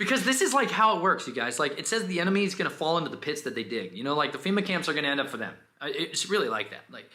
Because this is like how it works, you guys. Like, it says the enemy is going to fall into the pits that they dig. You know, like the FEMA camps are going to end up for them. It's really like that. Like,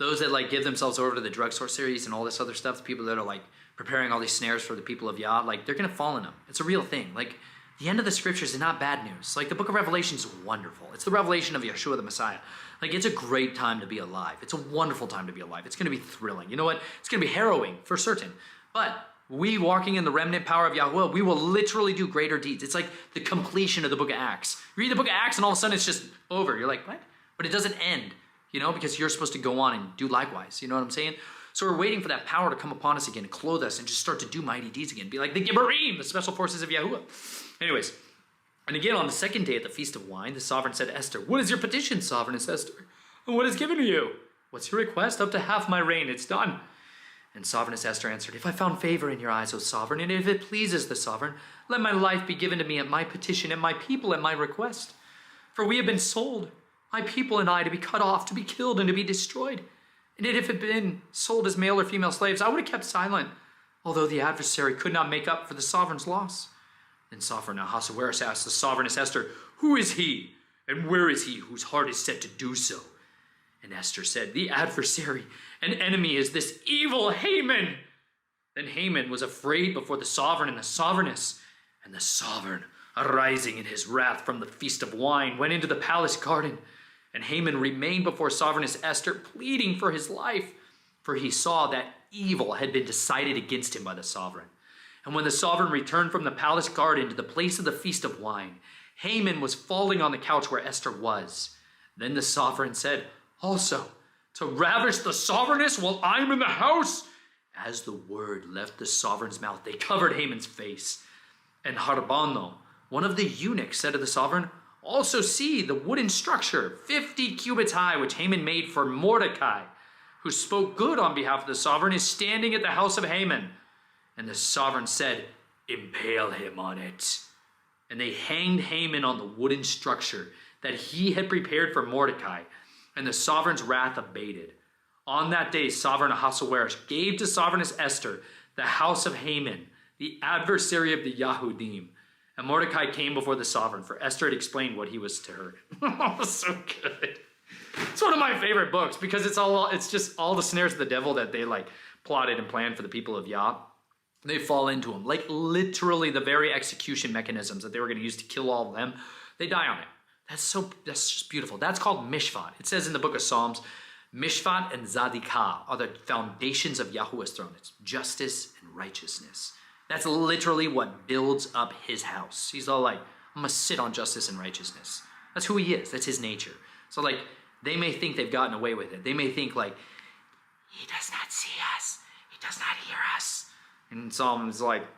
those that like give themselves over to the drugstore series and all this other stuff, the people that are like preparing all these snares for the people of Yah, like they're going to fall in them. It's a real thing. Like, the end of the scriptures is not bad news. Like, the book of Revelation is wonderful. It's the revelation of Yeshua the Messiah. Like, it's a great time to be alive. It's a wonderful time to be alive. It's going to be thrilling. You know what? It's going to be harrowing for certain. But we walking in the remnant power of Yahweh, we will literally do greater deeds. It's like the completion of the book of Acts. You read the book of Acts and all of a sudden it's just over. You're like, what? But it doesn't end, you know, because you're supposed to go on and do likewise. You know what I'm saying? So we're waiting for that power to come upon us again, to clothe us and just start to do mighty deeds again. Be like the Gibborim, the special forces of Yahuwah. Anyways, and again on the second day at the Feast of Wine, the sovereign said to Esther, "What is your petition, sovereigness Esther? And what is given to you? What's your request? Up to half my reign, it's done." And sovereigness Esther answered, "If I found favor in your eyes, O sovereign, and if it pleases the sovereign, let my life be given to me at my petition, and my people at my request. For we have been sold, my people and I, to be cut off, to be killed, and to be destroyed. And if it had been sold as male or female slaves, I would have kept silent, although the adversary could not make up for the sovereign's loss." Then sovereign Ahasuerus asked the sovereigness Esther, "Who is he, and where is he whose heart is set to do so?" And Esther said, "The adversary and enemy is this evil Haman." Then Haman was afraid before the sovereign and the sovereigness. And the sovereign, arising in his wrath from the Feast of Wine, went into the palace garden. And Haman remained before sovereigness Esther, pleading for his life, for he saw that evil had been decided against him by the sovereign. And when the sovereign returned from the palace garden to the place of the Feast of Wine, Haman was falling on the couch where Esther was. Then the sovereign said, "Also, to ravish the sovereigness while I'm in the house?" As the word left the sovereign's mouth, they covered Haman's face. And Harbano, one of the eunuchs, said to the sovereign, "Also see the wooden structure, 50 cubits high, which Haman made for Mordecai, who spoke good on behalf of the sovereign, is standing at the house of Haman." And the sovereign said, "Impale him on it." And they hanged Haman on the wooden structure that he had prepared for Mordecai. And the sovereign's wrath abated. On that day, sovereign Ahasuerus gave to sovereigness Esther the house of Haman, the adversary of the Yahudim. And Mordecai came before the sovereign, for Esther had explained what he was to her. Oh, so good. It's one of my favorite books because it's just all the snares of the devil that they like plotted and planned for the people of Yah. They fall into them. Like literally the very execution mechanisms that they were going to use to kill all of them, they die on it. That's just beautiful. That's called Mishpat. It says in the book of Psalms, Mishpat and Zadikah are the foundations of Yahuwah's throne. It's justice and righteousness. That's literally what builds up his house. He's all like, "I'm going to sit on justice and righteousness." That's who he is. That's his nature. So like, they may think they've gotten away with it. They may think like, "He does not see us. He does not hear us." And Psalm is like,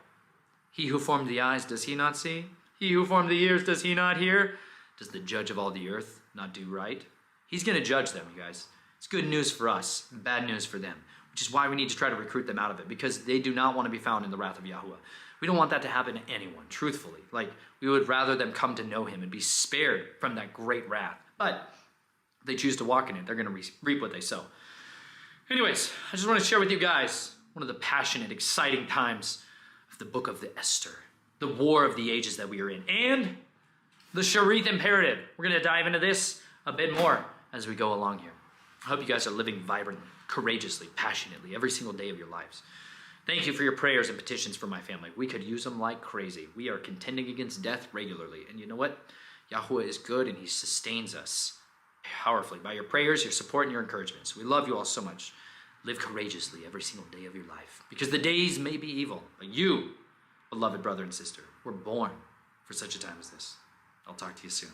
"He who formed the eyes, does he not see? He who formed the ears, does he not hear? Does the judge of all the earth not do right?" He's going to judge them, you guys. It's good news for us, bad news for them, which is why we need to try to recruit them out of it, because they do not want to be found in the wrath of Yahuwah. We don't want that to happen to anyone, truthfully. Like, we would rather them come to know him and be spared from that great wrath. But if they choose to walk in it, they're going to reap what they sow. Anyways, I just want to share with you guys one of the passionate, exciting times of the book of the Esther, the war of the ages that we are in, and the Sharith imperative. We're going to dive into this a bit more as we go along here. I hope you guys are living vibrantly, courageously, passionately every single day of your lives. Thank you for your prayers and petitions for my family. We could use them like crazy. We are contending against death regularly. And you know what? Yahuwah is good and he sustains us powerfully by your prayers, your support, and your encouragements. We love you all so much. Live courageously every single day of your life, because the days may be evil, but you, beloved brother and sister, were born for such a time as this. I'll talk to you soon.